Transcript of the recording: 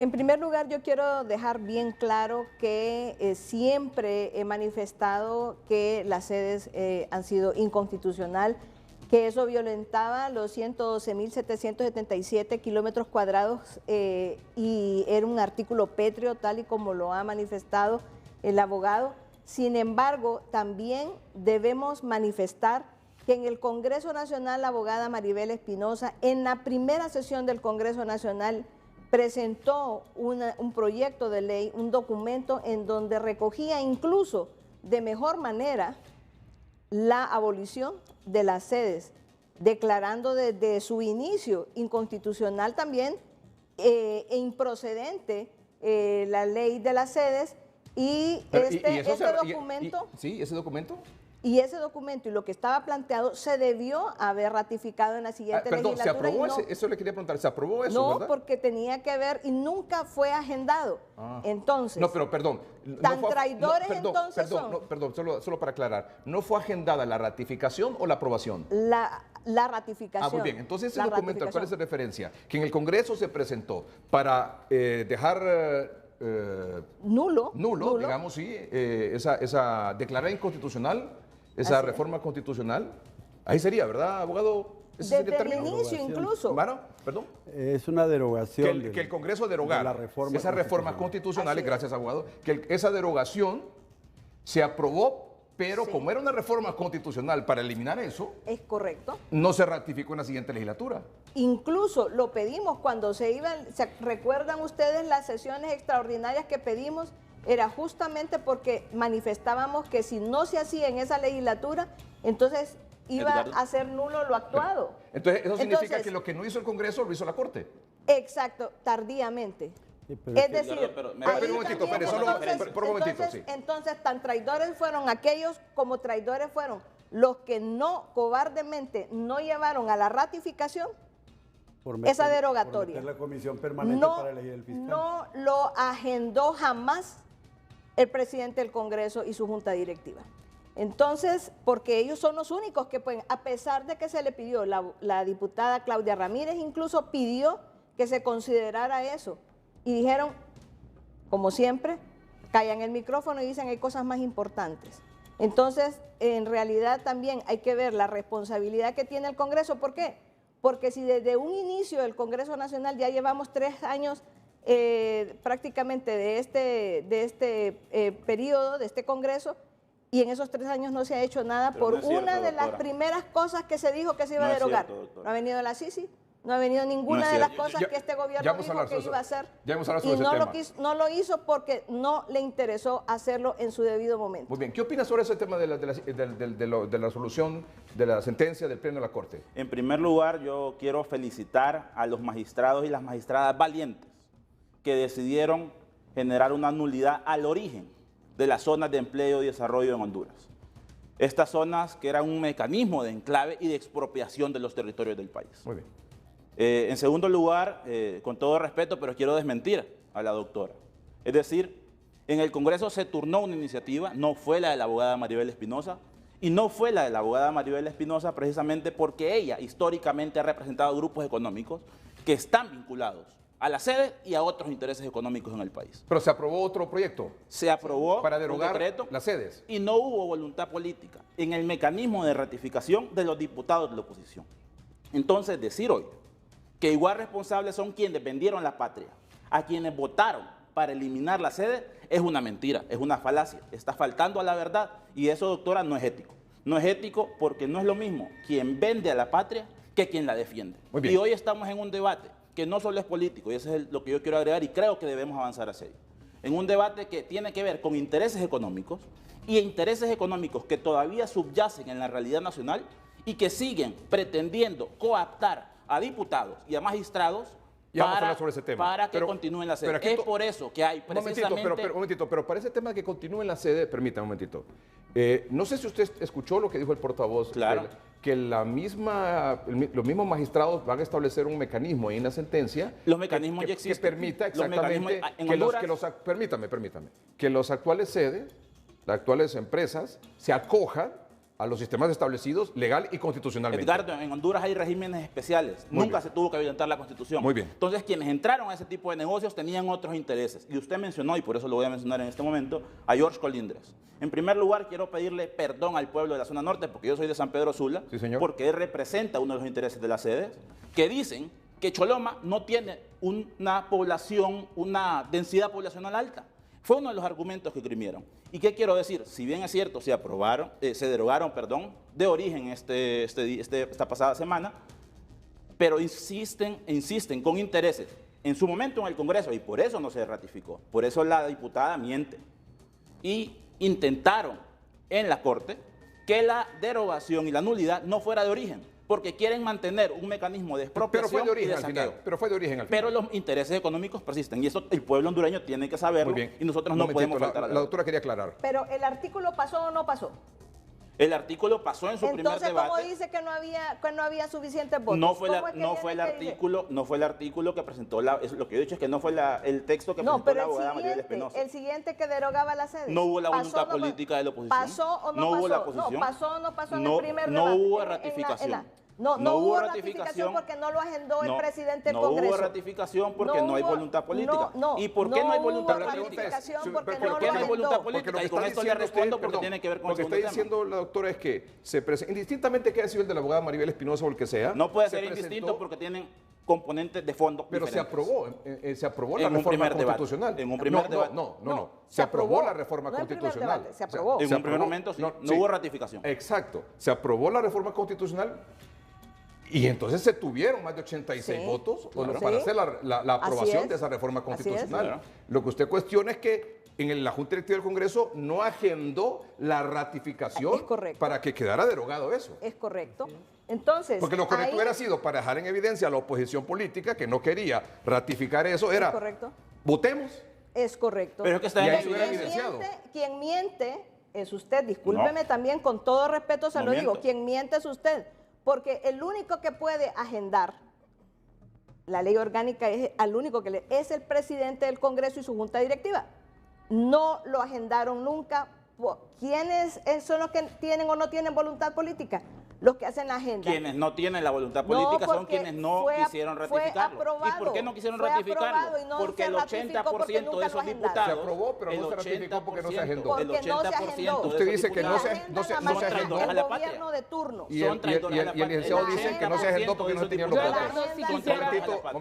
En primer lugar, yo quiero dejar bien claro que siempre he manifestado que las sedes han sido inconstitucional, que eso violentaba los 112.777 kilómetros cuadrados y era un artículo pétreo, tal y como lo ha manifestado el abogado. Sin embargo, también debemos manifestar que en el Congreso Nacional, la abogada Maribel Espinosa, en la primera sesión del Congreso Nacional, presentó un proyecto de ley, un documento en donde recogía incluso de mejor manera la abolición de las sedes, declarando desde su inicio inconstitucional también e improcedente la ley de las sedes y ese documento... Sí, ese documento. Y ese documento y lo que estaba planteado se debió haber ratificado en la siguiente legislatura. ¿Se aprobó no, eso le quería preguntar, ¿se aprobó eso, no, verdad? porque tenía que ver y nunca fue agendado. Entonces... No, pero perdón. Tan traidores entonces son. Perdón, solo para aclarar. ¿No fue agendada la ratificación o la aprobación? La ratificación. Muy bien. Entonces ese documento al cual hace referencia, que en el Congreso se presentó para dejar... nulo, digamos, sí, esa declarar inconstitucional, esa reforma constitucional, ahí sería, ¿verdad, abogado? Desde el inicio incluso. ¿Mano? Perdón. Es una derogación. Que el Congreso derogara esas reformas constitucionales, gracias, abogado, que esa derogación se aprobó, pero sí, como era una reforma constitucional para eliminar eso, es correcto, no se ratificó en la siguiente legislatura. Incluso lo pedimos cuando se iban, ¿se recuerdan ustedes las sesiones extraordinarias que pedimos? Era justamente porque manifestábamos que si no se hacía en esa legislatura, entonces iba a ser nulo lo actuado. Entonces, eso significa que lo que no hizo el Congreso lo hizo la Corte. Exacto, tardíamente. Sí, es decir, entonces tan traidores fueron aquellos como traidores fueron los que no cobardemente no llevaron a la ratificación esa derogatoria. Por la comisión permanente para elegir el fiscal. No lo agendó jamás el presidente del Congreso y su junta directiva. Entonces, porque ellos son los únicos que pueden, a pesar de que se le pidió, la diputada Claudia Ramírez incluso pidió que se considerara eso. Y dijeron, como siempre, callan el micrófono y dicen hay cosas más importantes. Entonces, en realidad también hay que ver la responsabilidad que tiene el Congreso. ¿Por qué? Porque si desde un inicio del Congreso Nacional ya llevamos 3 años prácticamente de este periodo, de este Congreso, y en esos 3 años no se ha hecho nada por una de las primeras cosas que se dijo que se iba a derogar. No ha venido la Sisi. No ha venido ninguna de las cosas que este gobierno dijo que iba a hacer. Y no lo hizo porque no le interesó hacerlo en su debido momento. Muy bien. ¿Qué opinas sobre ese tema de la resolución de la sentencia del Pleno de la Corte? En primer lugar, yo quiero felicitar a los magistrados y las magistradas valientes que decidieron generar una nulidad al origen de las zonas de empleo y desarrollo en Honduras. Estas zonas que eran un mecanismo de enclave y de expropiación de los territorios del país. Muy bien. En segundo lugar, con todo respeto, pero quiero desmentir a la doctora. Es decir, en el Congreso se turnó una iniciativa, no fue la de la abogada Maribel Espinosa, y no fue la de la abogada Maribel Espinosa precisamente porque ella históricamente ha representado grupos económicos que están vinculados a la sede y a otros intereses económicos en el país. Pero se aprobó otro proyecto. Se aprobó para derogar un decreto las sedes. Y no hubo voluntad política en el mecanismo de ratificación de los diputados de la oposición. Entonces, decir hoy que igual responsables son quienes vendieron la patria a quienes votaron para eliminar la sede, es una mentira, es una falacia, está faltando a la verdad y eso, doctora, no es ético. No es ético porque no es lo mismo quien vende a la patria que quien la defiende. Y hoy estamos en un debate que no solo es político, y eso es lo que yo quiero agregar y creo que debemos avanzar hacia ello. En un debate que tiene que ver con intereses económicos y intereses económicos que todavía subyacen en la realidad nacional y que siguen pretendiendo coaptar a diputados y a magistrados para que continúen la sede. Es por eso que hay precisamente... Un momentito, pero para ese tema que continúe en la sede, permítame un momentito. No sé si usted escuchó lo que dijo el portavoz. Claro. Que los mismos magistrados van a establecer un mecanismo ahí en la sentencia. Los mecanismos ya existen. Que permita exactamente que los actuales sedes, las actuales empresas, se acojan a los sistemas establecidos legal y constitucionalmente. Edgardo, en Honduras hay regímenes especiales. Nunca se tuvo que violentar la Constitución. Muy bien. Entonces, quienes entraron a ese tipo de negocios tenían otros intereses. Y usted mencionó, y por eso lo voy a mencionar en este momento, a George Colindres. En primer lugar, quiero pedirle perdón al pueblo de la zona norte, porque yo soy de San Pedro Sula, sí, señor, porque él representa uno de los intereses de las sedes, que dicen que Choloma no tiene una población, una densidad poblacional alta. Fue uno de los argumentos que grimieron. ¿Y qué quiero decir? Si bien es cierto, se derogaron de origen esta pasada semana, pero insisten con intereses en su momento en el Congreso, y por eso no se ratificó. Por eso la diputada miente. Y intentaron en la Corte que la derogación y la nulidad no fuera de origen, porque quieren mantener un mecanismo de expropiación y de saqueo. Pero fue de origen al final. Pero los intereses económicos persisten, y eso el pueblo hondureño tiene que saberlo, y nosotros no podemos faltar a la doctora quería aclarar. Pero ¿el artículo pasó o no pasó? El artículo pasó en su primer debate. Entonces, ¿cómo dice que no había suficientes votos? No fue el artículo que presentó lo que yo he dicho es que no fue el texto que presentó la abogada Maribel Espinosa. El siguiente que derogaba la sede. No hubo la voluntad política de la oposición. ¿Pasó o no pasó? No hubo la oposición. No, pasó o no pasó en el primer debate. No hubo ratificación. No hubo ratificación porque no lo agendó el presidente del Congreso. No hubo ratificación porque no hay voluntad política. ¿Y por qué no hay voluntad política? ¿Por qué no hay voluntad política? Y con esto le respondo porque tiene que ver con el segundo tema. Lo que está diciendo la doctora es que indistintamente que haya sido el de la abogada Maribel Espinosa o el que sea. No puede ser indistinto porque tienen componentes de fondo pero diferentes. se aprobó la reforma constitucional. En un primer debate. No. Se aprobó la reforma constitucional. Se aprobó. En un primer momento sí. No hubo ratificación. Exacto. Se aprobó la reforma constitucional. Y entonces se tuvieron más de 86 votos para hacer la aprobación de esa reforma constitucional. Lo que usted cuestiona es que en la Junta Directiva del Congreso no agendó la ratificación para que quedara derogado eso. Es correcto. Entonces, porque lo correcto hubiera sido, para dejar en evidencia a la oposición política que no quería ratificar eso, era votemos. Es correcto. Pero es que está en quien miente es usted. Discúlpeme también, con todo respeto se lo digo. Quien miente es usted. Porque el único que puede agendar la ley orgánica es el presidente del Congreso y su junta directiva. No lo agendaron nunca. ¿Quiénes son los que tienen o no tienen voluntad política? Los que hacen la agenda. Quienes no tienen la voluntad política son quienes no quisieron ratificarlo. ¿Y por qué no quisieron ratificarlo? Porque el 80% de esos diputados... Se aprobó, pero no se ratificó porque no se agendó. El 80% usted dice que no se agendó. El gobierno de turno. Y el licenciado dice que no se agendó porque no tenían los votos.